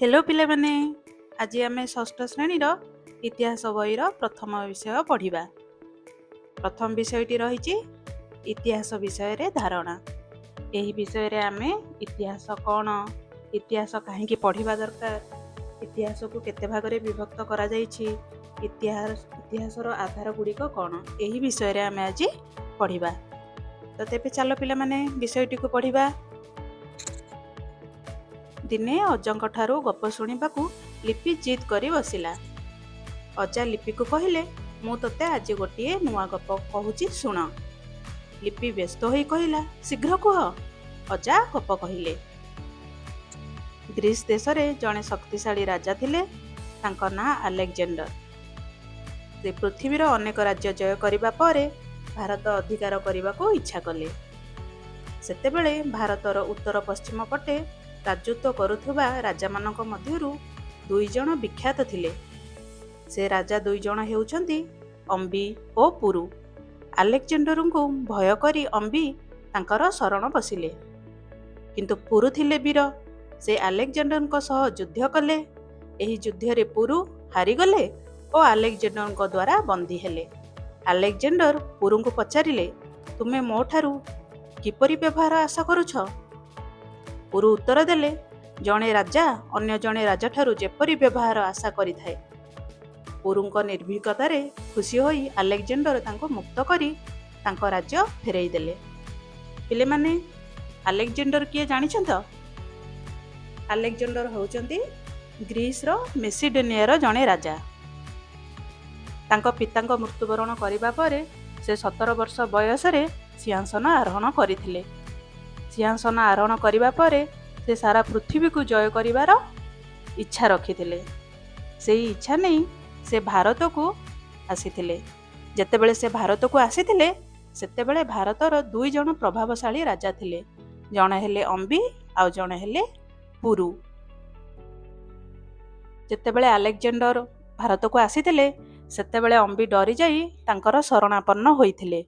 Hello पिले माने आज आम षष्ठ श्रेणी इतिहास बहीर प्रथम विषय पढ़ा। प्रथम विषयटी रही इतिहास विषय रे धारणा। यही विषय रे आम इतिहास कौन, इतिहास कहीं पढ़ा दरकार, इतिहास को केते भाग रे विभक्त करा जायछि, इतिहास आधार गुड़िक कौन, यही विषय रे आम आज पढ़ा। तो तेबे चलो पिला माने विषयटी को पढ़ा। दिने अजांक ठारू गप शुणिबाकू लिपि जिद करी बसिला। अजा लिपि को कहले, मु तोते आज गोटे नुआ गप कहूची शुण। लिपि व्यस्त होई कहला, शीघ्र कह। अजा गप कहले। ग्रीस देश रे जड़े शक्तिशाली राजा थिले, तांको ना आलेक्जेंडर। से पृथ्वीर अनेक राज्य जय करिबा परे भारत अधिकार करने इच्छा कले। सेतेबेले भारतर उत्तर पश्चिम पटे राजत्व करुथुबा राजा मानक मध्यरु दुई जण विख्यात थिले। से राजा दुई जण हेउछंती अम्बी ओ पुरु। आलेक्जेंडर को भय करी अम्बी तांकर शरण बसिले, किंतु पुरु थिले वीर। से आलेक्जेंडर को सह युद्ध कले। एही युद्ध रे पुरु हारिगले और आलेक्जेंडर द्वारा बंदी हेले। आलेक्जेंडर पुरु को पचारिले, तुमे मो ठारू किपरि व्यवहार आशा करुछ? पुरु उत्तर देले, जणे राजा अन्य जणे राजा ठारू जेपरि व्यवहार आशा करिथाए। पुरुଙ୍କ निर्भीकतारे खुशी होई आलेक्जेंडर तांको मुक्त करी तांको राज्य फेरई देले। पिले माने आलेक्जेंडर किए जानिछंत? आलेक्जेंडर होउचंती ग्रीस रो मेसिडोनिया रो जणे राजा। तांको पितांको मृत्युवरण करिबा परे से 17 वर्ष बयस रे सिंहासन आरोहण करिथिले। सिंहासन आरोहण करिबा परे से सारा पृथ्वी को जय करिवार इच्छा रखिथिले। सेही इच्छा नहीं से भारत को आसीथिले। जेतेबेले से भारत को आसीथिले सेतेबेले भारतर दुई जण प्रभावशाली राजा थिले। जणे हेले अम्बी आउ जणे हेले पुरु। जेतेबेले आलेक्जेंडर भारत को आसीथिले सेतेबेले अम्बी डरी जाई तांकर शरणापन्न होइथिले,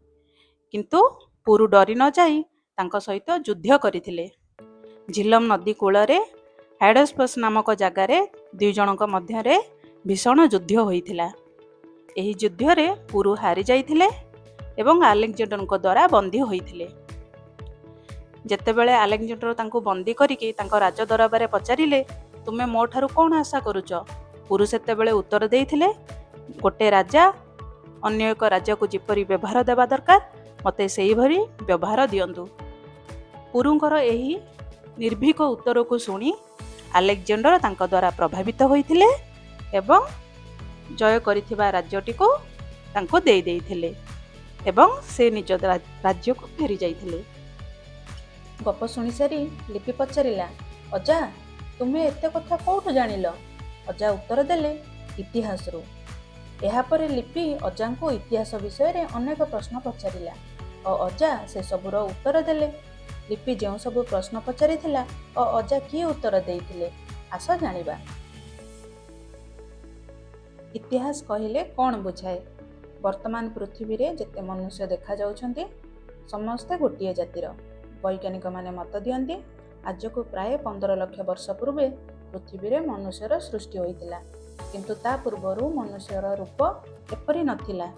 किंतु पुरु डरी न जाई तांको सहित युद्ध करिथिले। झिलम नदी कूଳରେ हाइडस्पस नामक जगार दुई जनक मध्य भीषण युद्ध होइथिला। एही युद्ध रे पुरु हारि जाइथिले एवं आलेक्जेंडर द्वारा बंदी होइथिले। जेतेबेले आलेक्जेंडर तांको बंदी करिके तांको राज दरबारे पचारिले, तुमे मो ठारू कोन आशा करुच? पुरु सेतेबेले उत्तर देइथिले, गोटे राजा अन्य एक राज्य को जिपरि व्यवहार देवा दरकार मते सेही भरी व्यवहार दियंतु। पुरुंकर एही निर्भीक उत्तर को सुनी आलेक्जेंडर तांको द्वारा प्रभावित होइथिले एवं जय करिथिबा राज्यटी को तांको देई देइथिले एवं से निज राज्य को फेरी जाइथिले। गप सुनी सारी लिपि पचारिला, अजा तुमे एते कथा कोठु जानिलो? अजा उत्तर देले, इतिहास रु। एहा परे लिपि अजा को इतिहास विषय रे अनेक प्रश्न पचारिला और अजा से सबुर उत्तर देले। लिपि जो सब प्रश्न पचारिथिला और अजा किए उत्तर देइथिले, आस जानिबा। इतिहास कहिले कौन बुझाए? वर्तमान पृथ्वी रे जेते मनुष्य देखा जाउछंती समस्ते गोटिए जातिर। वैज्ञानिक माने मत दियंती आज को प्राय 15 लाख वर्ष पूर्वे पृथ्वी रे मनुष्यर सृष्टि होइतिला, किंतु ता पूर्वरु मनुष्यर रूप एपरि नथिला।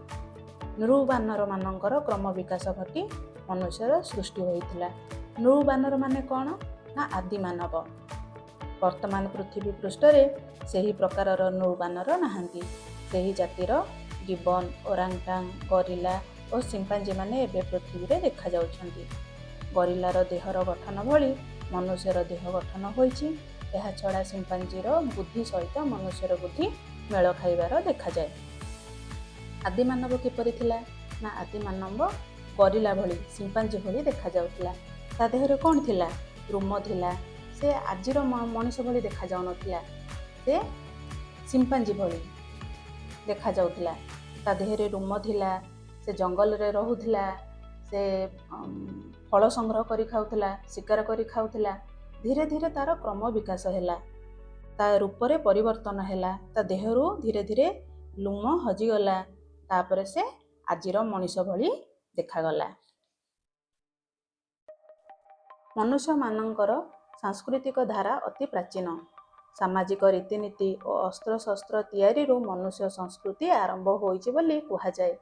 नृबानर मानकर क्रम विकास घटी मनुष्यर सृष्टि होइतिला। नृबानर माने कौन ना आदि मानव। वर्तमान पृथ्वी पृष्ठ रे सेही प्रकारर नृबानर नाहांती। सेही जातिर गिबन, ओरांगटांग, गरिला और सिंपांजी माने एबे पृथ्वी रे देखा जाउछंती। गरिलार देहर गठन भली मनुष्यर देह गठन होइछि। एहा छड़ा सिंपांजीर बुद्धि सहित मनुष्यर बुद्धि मेल खाइबार देखा जाए। आदि मानव किपरि थिला ना आदि मानव गरिला भली सिंपांजी भली देखा जाउथिला। ता देहरे कौन थिला? रुम थिला। से आजिर मनुष्य भली देखा जाउ नथिला, से सिंपांजी भली देखा जाउथिला। ता देहरे रुम थिला। से जंगल रे रहुथिला। से फल संग्रह करी खाउथिला, शिकार करी खाउथिला। धीरे धीरे तार क्रम विकास हैला। ता रूप रे परिवर्तन हैला। ता देहरु धीरे धीरे लुम हजिगला। तापरे से आजिर मनुष्य भली देखागला। मनुष्य मानकर सांस्कृतिक धारा अति प्राचीन। ସାମାଜିକ ରୀତିନୀତି ଓ ଅସ୍ତ୍ରଶସ୍ତ୍ର ତିଆରିରୁ ମନୁଷ୍ୟ ସଂସ୍କୃତି ଆରମ୍ଭ ହୋଇଛି ବୋଲି କୁହାଯାଏ।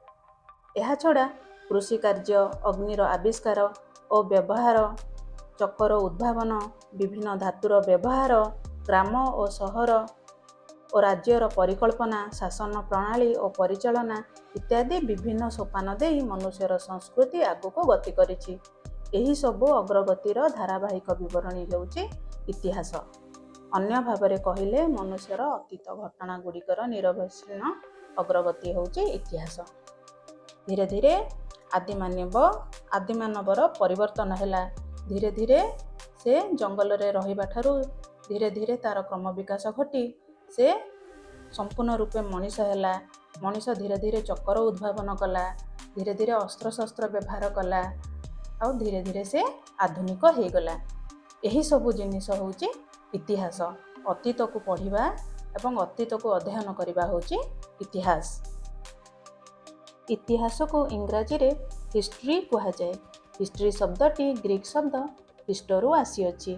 ଏହାଛଡ଼ା କୃଷି କାର୍ଯ୍ୟ, ଅଗ୍ନିର ଆବିଷ୍କାର ଓ ବ୍ୟବହାର, ଚକର ଉଦ୍ଭାବନ, ବିଭିନ୍ନ ଧାତୁର ବ୍ୟବହାର, ଗ୍ରାମ ଓ ସହର ଓ ରାଜ୍ୟର ପରିକଳ୍ପନା, ଶାସନ ପ୍ରଣାଳୀ ଓ ପରିଚାଳନା ଇତ୍ୟାଦି ବିଭିନ୍ନ ସୋପାନ ଦେଇ ମନୁଷ୍ୟର ସଂସ୍କୃତି ଆଗକୁ ଗତି କରିଛି। ଏହି ସବୁ ଅଗ୍ରଗତିର ଧାରାବାହିକ ବିବରଣୀ ହେଉଛି ଇତିହାସ। ଅନ୍ୟ ଭାବରେ କହିଲେ ମନୁଷ୍ୟର ଅତୀତ ଘଟଣା ଗୁଡ଼ିକର ନିରବଚ୍ଛିନ୍ନ ଅଗ୍ରଗତି ହେଉଛି ଇତିହାସ। ଧୀରେ ଧୀରେ ଆଦିମାନବର ପରିବର୍ତ୍ତନ ହେଲା। ଧୀରେ ଧୀରେ ସେ ଜଙ୍ଗଲରେ ରହିବା ଠାରୁ ଧୀରେ ଧୀରେ ତାର କ୍ରମ ବିକାଶ ଘଟି ସେ ସମ୍ପୂର୍ଣ୍ଣ ରୂପେ ମଣିଷ ହେଲା। ମଣିଷ ଧୀରେ ଧୀରେ ଚକର ଉଦ୍ଭାବନ କଲା, ଧୀରେ ଧୀରେ ଅସ୍ତ୍ରଶସ୍ତ୍ର ବ୍ୟବହାର କଲା, ଆଉ ଧୀରେ ଧୀରେ ସେ ଆଧୁନିକ ହେଇଗଲା। ଏହି ସବୁ ଜିନିଷ ହେଉଛି ଇତିହାସ। ଅତୀତକୁ ପଢ଼ିବା ଏବଂ ଅତୀତକୁ ଅଧ୍ୟୟନ କରିବା ହେଉଛି ଇତିହାସ। ଇତିହାସକୁ ଇଂରାଜୀରେ ହିଷ୍ଟ୍ରି କୁହାଯାଏ। ହିଷ୍ଟ୍ରି ଶବ୍ଦଟି ଗ୍ରୀକ୍ ଶବ୍ଦ ହିଷ୍ଟରୁ ଆସିଅଛି।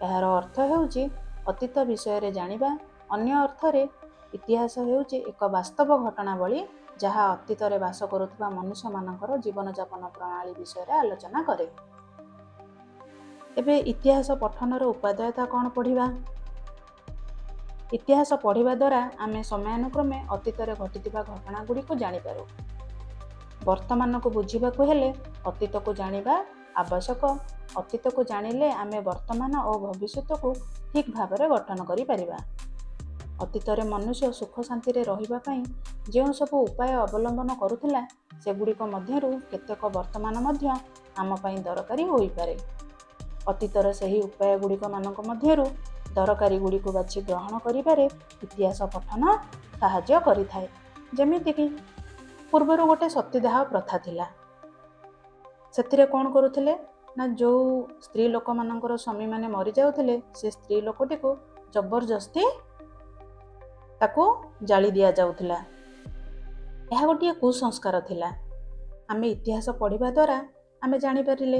ଏହାର ଅର୍ଥ ହେଉଛି ଅତୀତ ବିଷୟରେ ଜାଣିବା। ଅନ୍ୟ ଅର୍ଥରେ ଇତିହାସ ହେଉଛି ଏକ ବାସ୍ତବ ଘଟଣାବଳୀ ଯାହା ଅତୀତରେ ବାସ କରୁଥିବା ମନୁଷ୍ୟମାନଙ୍କର ଜୀବନଯାପନ ପ୍ରଣାଳୀ ବିଷୟରେ ଆଲୋଚନା କରେ। ଏବେ ଇତିହାସ ପଠନର ଉପାଦେୟତା କ'ଣ ପଢ଼ିବା? ଇତିହାସ ପଢ଼ିବା ଦ୍ୱାରା ଆମେ ସମୟାନୁକ୍ରମେ ଅତୀତରେ ଘଟିଥିବା ଘଟଣା ଗୁଡ଼ିକୁ ଜାଣିପାରୁ। ବର୍ତ୍ତମାନକୁ ବୁଝିବାକୁ ହେଲେ ଅତୀତକୁ ଜାଣିବା ଆବଶ୍ୟକ। ଅତୀତକୁ ଜାଣିଲେ ଆମେ ବର୍ତ୍ତମାନ ଓ ଭବିଷ୍ୟତକୁ ଠିକ୍ ଭାବରେ ଗଠନ କରିପାରିବା। ଅତୀତରେ ମନୁଷ୍ୟ ସୁଖ ଶାନ୍ତିରେ ରହିବା ପାଇଁ ଯେଉଁ ସବୁ ଉପାୟ ଅବଲମ୍ବନ କରୁଥିଲା, ସେଗୁଡ଼ିକ ମଧ୍ୟରୁ କେତେକ ବର୍ତ୍ତମାନ ମଧ୍ୟ ଆମ ପାଇଁ ଦରକାରୀ ହୋଇପାରେ। ଅତୀତର ସେହି ଉପାୟ ଗୁଡ଼ିକ ମାନଙ୍କ ମଧ୍ୟରୁ ଦରକାରୀ ଗୁଡ଼ିକୁ ବାଛି ଗ୍ରହଣ କରିବାରେ ଇତିହାସ ପଠନ ସାହାଯ୍ୟ କରିଥାଏ। ଯେମିତିକି ପୂର୍ବରୁ ଗୋଟେ ସତୀଦାହ ପ୍ରଥା ଥିଲା। ସେଥିରେ କ'ଣ କରୁଥିଲେ ନା, ଯେଉଁ ସ୍ତ୍ରୀ ଲୋକମାନଙ୍କର ସ୍ୱାମୀମାନେ ମରିଯାଉଥିଲେ, ସେ ସ୍ତ୍ରୀ ଲୋକଟିକୁ ଜବରଦସ୍ତି ତାକୁ ଜାଳି ଦିଆଯାଉଥିଲା। ଏହା ଗୋଟିଏ କୁସଂସ୍କାର ଥିଲା। ଆମେ ଇତିହାସ ପଢ଼ିବା ଦ୍ୱାରା ଆମେ ଜାଣିପାରିଲେ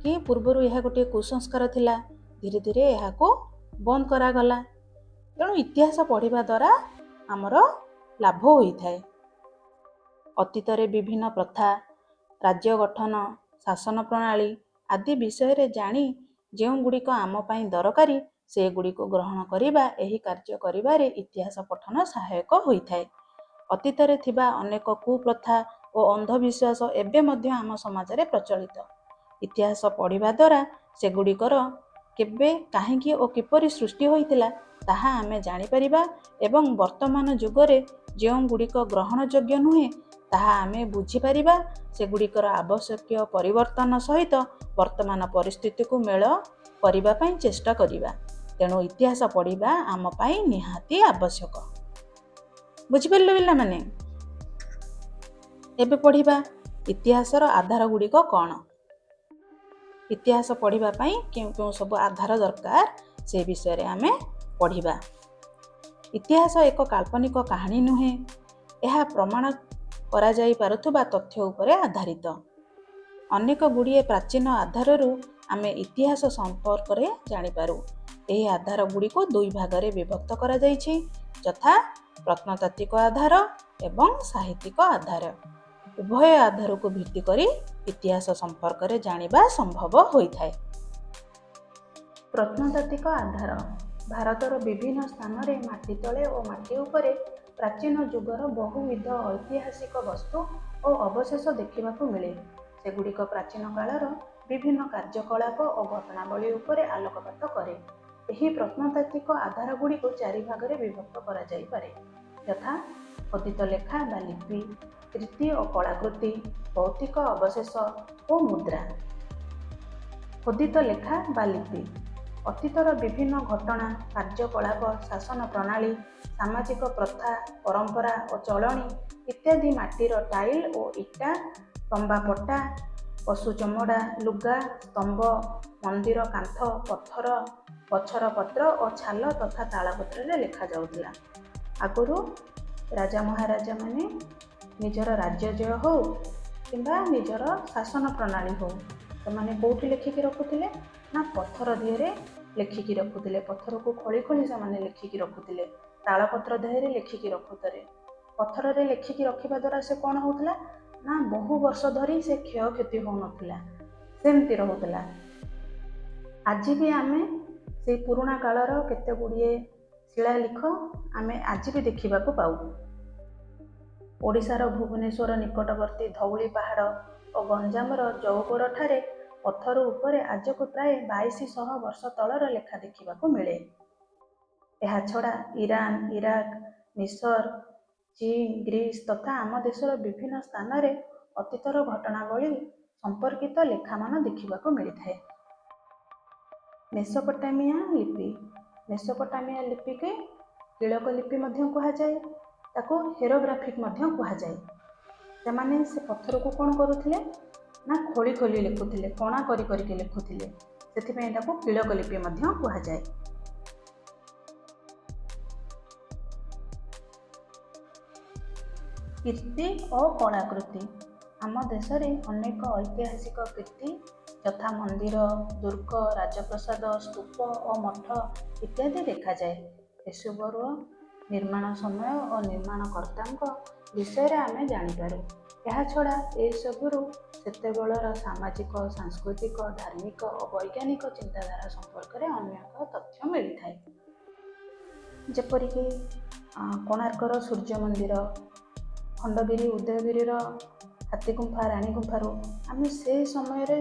କି ପୂର୍ବରୁ ଏହା ଗୋଟିଏ କୁସଂସ୍କାର ଥିଲା, ଧୀରେ ଧୀରେ ଏହାକୁ ବନ୍ଦ କରାଗଲା। ତେଣୁ ଇତିହାସ ପଢ଼ିବା ଦ୍ୱାରା ଆମର ଲାଭ ହୋଇଥାଏ। ଅତୀତରେ ବିଭିନ୍ନ ପ୍ରଥା, ରାଜ୍ୟ ଗଠନ, ଶାସନ ପ୍ରଣାଳୀ ଆଦି ବିଷୟରେ ଜାଣି ଯେଉଁ ଗୁଡ଼ିକ ଆମ ପାଇଁ ଦରକାରୀ ସେଗୁଡ଼ିକୁ ଗ୍ରହଣ କରିବା ଏହି କାର୍ଯ୍ୟ କରିବାରେ ଇତିହାସ ପଠନ ସହାୟକ ହୋଇଥାଏ। ଅତୀତରେ ଥିବା ଅନେକ କୁପ୍ରଥା ଓ ଅନ୍ଧବିଶ୍ୱାସ ଏବେ ମଧ୍ୟ ଆମ ସମାଜରେ ପ୍ରଚଳିତ। ଇତିହାସ ପଢ଼ିବା ଦ୍ୱାରା ସେଗୁଡ଼ିକର କେବେ, କାହିଁକି ଓ କିପରି ସୃଷ୍ଟି ହୋଇଥିଲା ତାହା ଆମେ ଜାଣିପାରିବା ଏବଂ ବର୍ତ୍ତମାନ ଯୁଗରେ ଯେଉଁ ଗୁଡ଼ିକ ଗ୍ରହଣଯୋଗ୍ୟ ନୁହେଁ ତାହା ଆମେ ବୁଝିପାରିବା। ସେଗୁଡ଼ିକର ଆବଶ୍ୟକୀୟ ପରିବର୍ତ୍ତନ ସହିତ ବର୍ତ୍ତମାନ ପରିସ୍ଥିତିକୁ ମେଳ କରିବା ପାଇଁ ଚେଷ୍ଟା କରିବା। ତେଣୁ ଇତିହାସ ପଢ଼ିବା ଆମ ପାଇଁ ନିହାତି ଆବଶ୍ୟକ। ବୁଝିପାରିଲେ ପିଲାମାନେ? ଏବେ ପଢ଼ିବା ଇତିହାସର ଆଧାର ଗୁଡ଼ିକ କ'ଣ? ଇତିହାସ ପଢ଼ିବା ପାଇଁ କେଉଁ କେଉଁ ସବୁ ଆଧାର ଦରକାର ସେ ବିଷୟରେ ଆମେ ପଢ଼ିବା। ଇତିହାସ ଏକ କାଳ୍ପନିକ କାହାଣୀ ନୁହେଁ, ଏହା ପ୍ରମାଣ କରାଯାଇ ପାରୁଥିବା ତଥ୍ୟ ଉପରେ ଆଧାରିତ। ଅନେକ ଗୁଡ଼ିଏ ପ୍ରାଚୀନ ଆଧାରରୁ ଆମେ ଇତିହାସ ସମ୍ପର୍କରେ ଜାଣିପାରୁ। ଏହି ଆଧାର ଗୁଡ଼ିକୁ ଦୁଇ ଭାଗରେ ବିଭକ୍ତ କରାଯାଇଛି, ଯଥା ପ୍ରତ୍ନତାତ୍ତ୍ୱିକ ଆଧାର ଏବଂ ସାହିତ୍ୟିକ ଆଧାର। ଉଭୟ ଆଧାରକୁ ଭିତ୍ତି କରି ଇତିହାସ ସମ୍ପର୍କରେ ଜାଣିବା ସମ୍ଭବ ହୋଇଥାଏ। ପ୍ରତ୍ନତାତ୍ତ୍ୱିକ ଆଧାର ଭାରତର ବିଭିନ୍ନ ସ୍ଥାନରେ ମାଟି ତଳେ ଓ ମାଟି ଉପରେ ପ୍ରାଚୀନ ଯୁଗର ବହୁବିଧ ଐତିହାସିକ ବସ୍ତୁ ଓ ଅବଶେଷ ଦେଖିବାକୁ ମିଳେ। ସେଗୁଡ଼ିକ ପ୍ରାଚୀନ କାଳର ବିଭିନ୍ନ କାର୍ଯ୍ୟକଳାପ ଓ ଘଟଣାବଳୀ ଉପରେ ଆଲୋକପାତ କରେ। ଏହି ପ୍ରତ୍ନତାତ୍ତ୍ୱିକ ଆଧାର ଗୁଡ଼ିକୁ ଚାରି ଭାଗରେ ବିଭକ୍ତ କରାଯାଇପାରେ, ଯଥା ଖୋଦିତ ଲେଖା ବା ଲିପି, କୀର୍ତ୍ତି ଓ କଳାକୃତି, ଭୌତିକ ଅବଶେଷ ଓ ମୁଦ୍ରା। ଖୋଦିତ ଲେଖା ବା ଲିପି ଅତୀତର ବିଭିନ୍ନ ଘଟଣା, କାର୍ଯ୍ୟକଳାପ, ଶାସନ ପ୍ରଣାଳୀ, ସାମାଜିକ ପ୍ରଥା, ପରମ୍ପରା ଓ ଚଳଣି ଇତ୍ୟାଦି ମାଟିର ଟାଇଲ ଓ ଇଟା, ତମ୍ବା ପଟା, ପଶୁ ଚମଡ଼ା, ଲୁଗା, ସ୍ତମ୍ଭ, ମନ୍ଦିର କାନ୍ଥ, ପଥର, ଗଛର ପତ୍ର ଓ ଛାଲ ତଥା ତାଳପତ୍ରରେ ଲେଖାଯାଉଥିଲା। ଆଗରୁ ରାଜା ମହାରାଜାମାନେ ନିଜର ରାଜ୍ୟଜୟ ହେଉ କିମ୍ବା ନିଜର ଶାସନ ପ୍ରଣାଳୀ ହେଉ, ସେମାନେ କେଉଁଠି ଲେଖିକି ରଖୁଥିଲେ ନା ପଥର ଦିହରେ ଲେଖିକି ରଖୁଥିଲେ। ପଥରକୁ ଖୋଳି ଖୋଳି ସେମାନେ ଲେଖିକି ରଖୁଥିଲେ। ତାଳପତ୍ର ଦେହରେ ଲେଖିକି ରଖୁଥିଲେ। ପଥରରେ ଲେଖିକି ରଖିବା ଦ୍ୱାରା ସେ କ'ଣ ହେଉଥିଲା ନା ବହୁ ବର୍ଷ ଧରି ସେ କ୍ଷୟକ୍ଷତି ହେଉନଥିଲା, ସେମିତି ରହୁଥିଲା। ଆଜି ବି ଆମେ ସେଇ ପୁରୁଣା କାଳର କେତେ ଗୁଡ଼ିଏ ଶିଳାଲେଖ ଆମେ ଆଜି ବି ଦେଖିବାକୁ ପାଉ। ଓଡ଼ିଶାର ଭୁବନେଶ୍ୱର ନିକଟବର୍ତ୍ତୀ ଧଉଳି ପାହାଡ଼ ଓ ଗଞ୍ଜାମର ଜଉଗଡ଼ ଠାରେ ପଥର ଉପରେ ଆଜକୁ ପ୍ରାୟ 2200 ବର୍ଷ ତଳର ଲେଖା ଦେଖିବାକୁ ମିଳେ। ଏହାଛଡ଼ା ଇରାନ, ଇରାକ, ମିଶର, ଚୀନ, ଗ୍ରୀସ ତଥା ଆମ ଦେଶର ବିଭିନ୍ନ ସ୍ଥାନରେ ଅତୀତର ଘଟଣାବଳୀ ସମ୍ପର୍କିତ ଲେଖାମାନ ଦେଖିବାକୁ ମିଳିଥାଏ। ମେସୋପଟାମିଆ ଲିପି। ମେସୋପଟାମିଆ ଲିପିକି କିଳକ ଲିପି ମଧ୍ୟ କୁହାଯାଏ। ତାକୁ ହେରୋଗ୍ରାଫିକ୍ ମଧ୍ୟ କୁହାଯାଏ। ସେମାନେ ସେ ପଥରକୁ କ'ଣ କରୁଥିଲେ ନା ଖୋଳି ଖୋଳି ଲେଖୁଥିଲେ, କଣା କରିକି ଲେଖୁଥିଲେ। ସେଥିପାଇଁ ତାକୁ କିଳକ ଲିପି ମଧ୍ୟ କୁହାଯାଏ। କୀର୍ତ୍ତି ଓ କଳାକୃତି। ଆମ ଦେଶରେ ଅନେକ ଐତିହାସିକ କୀର୍ତ୍ତି ଯଥା ମନ୍ଦିର, ଦୁର୍ଗ, ରାଜପ୍ରସାଦ, ସ୍ତୂପ ଓ ମଠ ଇତ୍ୟାଦି ଦେଖାଯାଏ। ଏସବୁର ନିର୍ମାଣ ସମୟ ଓ ନିର୍ମାଣକର୍ତ୍ତାଙ୍କ ବିଷୟରେ ଆମେ ଜାଣିପାରୁ। ଏହାଛଡ଼ା ଏସବୁରୁ ସେତେବେଳର ସାମାଜିକ, ସାଂସ୍କୃତିକ, ଧାର୍ମିକ ଓ ବୈଜ୍ଞାନିକ ଚିନ୍ତାଧାରା ସମ୍ପର୍କରେ ଅନେକ ତଥ୍ୟ ମିଳିଥାଏ। ଯେପରିକି କୋଣାର୍କର ସୂର୍ଯ୍ୟ ମନ୍ଦିର, ଖଣ୍ଡଗିରି ଉଦୟଗିରିର ହାତୀଗୁମ୍ଫା, ରାଣୀ ଗୁମ୍ଫାରୁ ଆମେ ସେ ସମୟରେ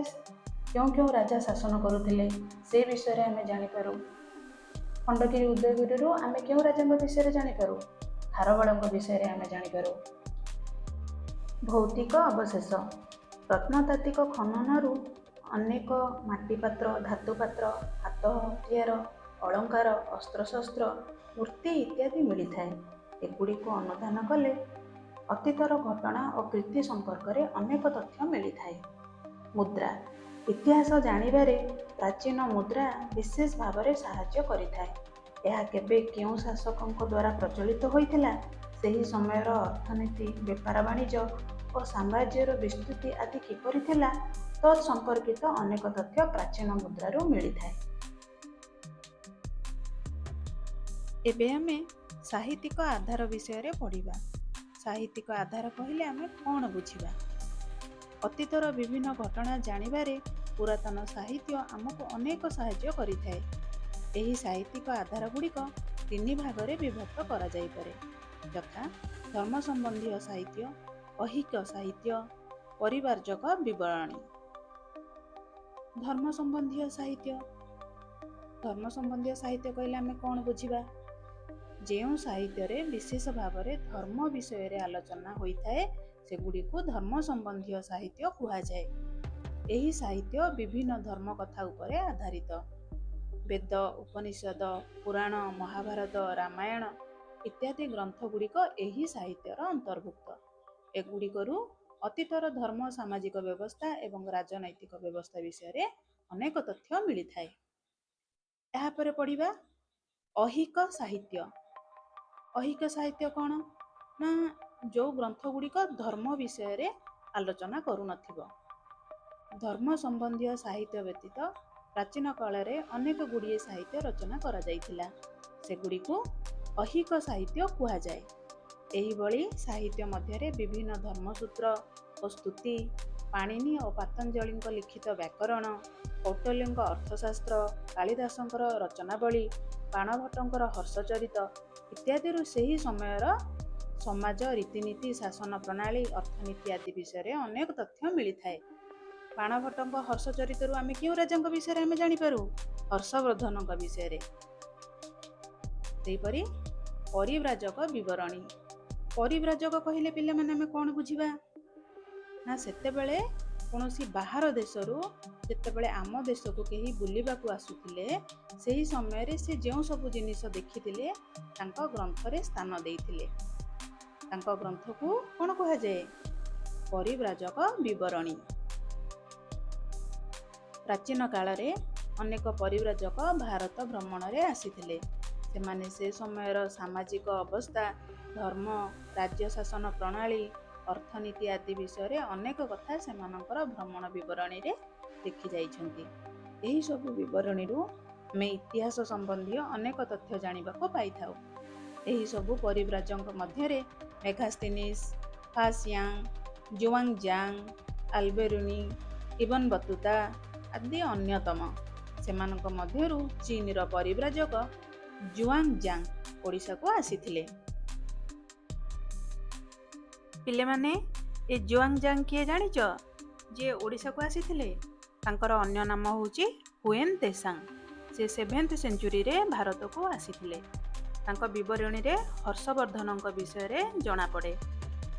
କେଉଁ କେଉଁ ରାଜା ଶାସନ କରୁଥିଲେ ସେ ବିଷୟରେ ଆମେ ଜାଣିପାରୁ। ଖଣ୍ଡଗିରି ଉଦୟଗିରିରୁ ଆମେ କେଉଁ ରାଜାଙ୍କ ବିଷୟରେ ଜାଣିପାରୁ? ଖାରବେଳଙ୍କ ବିଷୟରେ ଆମେ ଜାଣିପାରୁ। ଭୌତିକ ଅବଶେଷ। ପ୍ରତ୍ନତାତ୍ତ୍ୱିକ ଖନନରୁ ଅନେକ ମାଟିପାତ୍ର, ଧାତୁପାତ୍ର, ହାତ ହତିଆର, ଅଳଙ୍କାର, ଅସ୍ତ୍ରଶସ୍ତ୍ର, ମୂର୍ତ୍ତି ଇତ୍ୟାଦି ମିଳିଥାଏ। ଏଗୁଡ଼ିକୁ ଅନୁଧ୍ୟାନ କଲେ ଅତୀତର ଘଟଣା ଓ କୀର୍ତ୍ତି ସମ୍ପର୍କରେ ଅନେକ ତଥ୍ୟ ମିଳିଥାଏ। ମୁଦ୍ରା। ଇତିହାସ ଜାଣିବାରେ ପ୍ରାଚୀନ ମୁଦ୍ରା ବିଶେଷ ଭାବରେ ସାହାଯ୍ୟ କରିଥାଏ। ଏହା କେବେ କେଉଁ ଶାସକଙ୍କ ଦ୍ୱାରା ପ୍ରଚଳିତ ହୋଇଥିଲା, ସେହି ସମୟର ଅର୍ଥନୀତି, ବେପାର ବାଣିଜ୍ୟ ଓ ସାମ୍ରାଜ୍ୟର ବିସ୍ତୃତି ଆଦି କିପରି ଥିଲା, ତତ୍ ସମ୍ପର୍କିତ ଅନେକ ତଥ୍ୟ ପ୍ରାଚୀନ ମୁଦ୍ରାରୁ ମିଳିଥାଏ। ଏବେ ଆମେ ସାହିତ୍ୟିକ ଆଧାର ବିଷୟରେ ପଢ଼ିବା। ସାହିତ୍ୟିକ ଆଧାର କହିଲେ ଆମେ କ'ଣ ବୁଝିବା? ଅତୀତର ବିଭିନ୍ନ ଘଟଣା ଜାଣିବାରେ ପୁରାତନ ସାହିତ୍ୟ ଆମକୁ ଅନେକ ସାହାଯ୍ୟ କରିଥାଏ। ଏହି ସାହିତ୍ୟିକ ଆଧାର ଗୁଡ଼ିକ 3 ଭାଗରେ ବିଭକ୍ତ କରାଯାଇପାରେ, ଯଥା ଧର୍ମ ସମ୍ବନ୍ଧୀୟ ସାହିତ୍ୟ, ଐହିକ ସାହିତ୍ୟ, ପରିବାର୍ଜକ ବିବରଣୀ। ଧର୍ମ ସମ୍ବନ୍ଧୀୟ ସାହିତ୍ୟ। ଧର୍ମ ସମ୍ବନ୍ଧୀୟ ସାହିତ୍ୟ କହିଲେ ଆମେ କ'ଣ ବୁଝିବା? ଯେଉଁ ସାହିତ୍ୟରେ ବିଶେଷ ଭାବରେ ଧର୍ମ ବିଷୟରେ ଆଲୋଚନା ହୋଇଥାଏ ସେଗୁଡ଼ିକୁ ଧର୍ମ ସମ୍ବନ୍ଧୀୟ ସାହିତ୍ୟ କୁହାଯାଏ। ଏହି ସାହିତ୍ୟ ବିଭିନ୍ନ ଧର୍ମ କଥା ଉପରେ ଆଧାରିତ। ବେଦ, ଉପନିଷଦ, ପୁରାଣ, ମହାଭାରତ, ରାମାୟଣ ଇତ୍ୟାଦି ଗ୍ରନ୍ଥ ଗୁଡ଼ିକ ଏହି ସାହିତ୍ୟର ଅନ୍ତର୍ଭୁକ୍ତ। ଏଗୁଡ଼ିକରୁ ଅତୀତର ଧର୍ମ, ସାମାଜିକ ବ୍ୟବସ୍ଥା ଏବଂ ରାଜନୈତିକ ବ୍ୟବସ୍ଥା ବିଷୟରେ ଅନେକ ତଥ୍ୟ ମିଳିଥାଏ। ଏହାପରେ ପଢ଼ିବା ଐହିକ ସାହିତ୍ୟ। ଐହିକ ସାହିତ୍ୟ କ'ଣ ନା ଯେଉଁ ଗ୍ରନ୍ଥ ଗୁଡ଼ିକ ଧର୍ମ ବିଷୟରେ ଆଲୋଚନା କରୁନଥିବ। ଧର୍ମ ସମ୍ବନ୍ଧୀୟ ସାହିତ୍ୟ ବ୍ୟତୀତ ପ୍ରାଚୀନ କାଳରେ ଅନେକ ଗୁଡ଼ିଏ ସାହିତ୍ୟ ରଚନା କରାଯାଇଥିଲା। ସେଗୁଡ଼ିକୁ ଐହିକ ସାହିତ୍ୟ କୁହାଯାଏ। ଏହିଭଳି ସାହିତ୍ୟ ମଧ୍ୟରେ ବିଭିନ୍ନ ଧର୍ମସୂତ୍ର ଓ ସ୍ତୁତି, ପାଣିନି ଓ ପାତଞ୍ଜଳିଙ୍କ ଲିଖିତ ବ୍ୟାକରଣ, କୌଟିଲ୍ୟଙ୍କ ଅର୍ଥଶାସ୍ତ୍ର, କାଳିଦାସଙ୍କର ରଚନାବଳୀ, ବାଣଭଟ୍ଟଙ୍କର ହର୍ଷଚରିତ ଇତ୍ୟାଦିରୁ ସେହି ସମୟର ସମାଜ, ରୀତିନୀତି, ଶାସନ ପ୍ରଣାଳୀ, ଅର୍ଥନୀତି ଆଦି ବିଷୟରେ ଅନେକ ତଥ୍ୟ ମିଳିଥାଏ। ବାଣଭଟ୍ଟଙ୍କ ହର୍ଷଚରିତରୁ ଆମେ କେଉଁ ରାଜାଙ୍କ ବିଷୟରେ ଆମେ ଜାଣିପାରୁ? ହର୍ଷବର୍ଦ୍ଧନଙ୍କ ବିଷୟରେ। ସେହିପରି ପରିବ୍ରାଜକ ବିବରଣୀ। ପରିବ୍ରାଜକ କହିଲେ ପିଲାମାନେ ଆମେ କ'ଣ ବୁଝିବା? ନା ସେତେବେଳେ କୌଣସି ବାହାର ଦେଶରୁ ଯେତେବେଳେ ଆମ ଦେଶକୁ କେହି ବୁଲିବାକୁ ଆସୁଥିଲେ, ସେହି ସମୟରେ ସେ ଯେଉଁ ସବୁ ଜିନିଷ ଦେଖିଥିଲେ ତାଙ୍କ ଗ୍ରନ୍ଥରେ ସ୍ଥାନ ଦେଇଥିଲେ। ତାଙ୍କ ଗ୍ରନ୍ଥକୁ କ'ଣ କୁହାଯାଏ? ପରିବ୍ରାଜକ ବିବରଣୀ। ପ୍ରାଚୀନ କାଳରେ ଅନେକ ପରିବ୍ରାଜକ ଭାରତ ଭ୍ରମଣରେ ଆସିଥିଲେ। ସେମାନେ ସେ ସମୟର ସାମାଜିକ ଅବସ୍ଥା, ଧର୍ମ, ରାଜ୍ୟ ଶାସନ ପ୍ରଣାଳୀ, ଅର୍ଥନୀତି ଆଦି ବିଷୟରେ ଅନେକ କଥା ସେମାନଙ୍କର ଭ୍ରମଣ ବିବରଣୀରେ ଲେଖି ଯାଇଛନ୍ତି। ଏହି ସବୁ ବିବରଣୀରୁ ଆମେ ଇତିହାସ ସମ୍ବନ୍ଧୀୟ ଅନେକ ତଥ୍ୟ ଜାଣିବାକୁ ପାଇଥାଉ। ଏହି ସବୁ ପରିବ୍ରାଜକଙ୍କ ମଧ୍ୟରେ ମେଘାସ୍ତିନିସ୍, ଫାସିୟାଂ, ଜୁଆଂଜାଙ୍ଗ, ଆଲବେରୁନି, ଇବନ ବତୁତା ଆଦି ଅନ୍ୟତମ। ସେମାନଙ୍କ ମଧ୍ୟରୁ ଚୀନର ପରିବ୍ରାଜକ ଜୁଆଂଜାଙ୍ଗ ଓଡ଼ିଶାକୁ ଆସିଥିଲେ। ପିଲାମାନେ, ଏ ଜୁଆଂଜାଙ୍ଗ କିଏ ଜାଣିଛ? ଯିଏ ଓଡ଼ିଶାକୁ ଆସିଥିଲେ ତାଙ୍କର ଅନ୍ୟ ନାମ ହେଉଛି ହୁଏନ୍ ତେସାଙ୍ଗ। ସେ 7th ସେଞ୍ଚୁରୀରେ ଭାରତକୁ ଆସିଥିଲେ। ତାଙ୍କ ବିବରଣୀରେ ହର୍ଷବର୍ଦ୍ଧନଙ୍କ ବିଷୟରେ ଜଣାପଡ଼େ।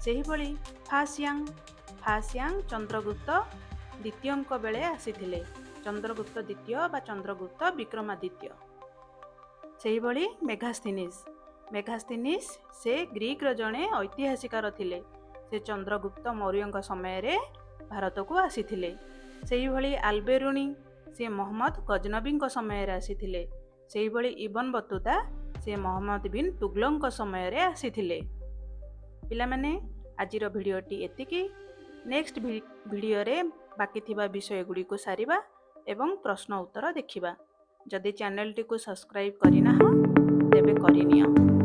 ସେହିଭଳି ଫାସିୟାଂ ଚନ୍ଦ୍ରଗୁପ୍ତ ଦ୍ୱିତୀୟଙ୍କ ବେଳେ ଆସିଥିଲେ। ଚନ୍ଦ୍ରଗୁପ୍ତ ଦ୍ୱିତୀୟ ବା ଚନ୍ଦ୍ରଗୁପ୍ତ ବିକ୍ରମାଦିତ୍ୟ। ସେହିଭଳି ମେଘାସ୍ତିନିସ୍ ସେ ଗ୍ରୀକର ଜଣେ ଐତିହାସିକାର ଥିଲେ। ସେ ଚନ୍ଦ୍ରଗୁପ୍ତ ମୌର୍ଯ୍ୟଙ୍କ ସମୟରେ ଭାରତକୁ ଆସିଥିଲେ। ସେହିଭଳି ଆଲବେରୁନି ସେ ମହମ୍ମଦ ଗଜନବୀଙ୍କ ସମୟରେ ଆସିଥିଲେ। ସେହିଭଳି ଇବନ ବତୁତା ସେ ମହମ୍ମଦ ବିନ୍ ତୁଗଲକଙ୍କ ସମୟରେ ଆସିଥିଲେ। ପିଲାମାନେ, ଆଜିର ଭିଡ଼ିଓଟି ଏତିକି। ନେକ୍ସଟ ଭିଡ଼ିଓରେ ବାକି ଥିବା ବିଷୟଗୁଡ଼ିକୁ ସାରିବା ଏବଂ ପ୍ରଶ୍ନ ଉତ୍ତର ଦେଖିବା। ଯଦି ଚ୍ୟାନେଲଟିକୁ ସବସ୍କ୍ରାଇବ୍ କରିନାହଁ ତେବେ କରିନିଅ।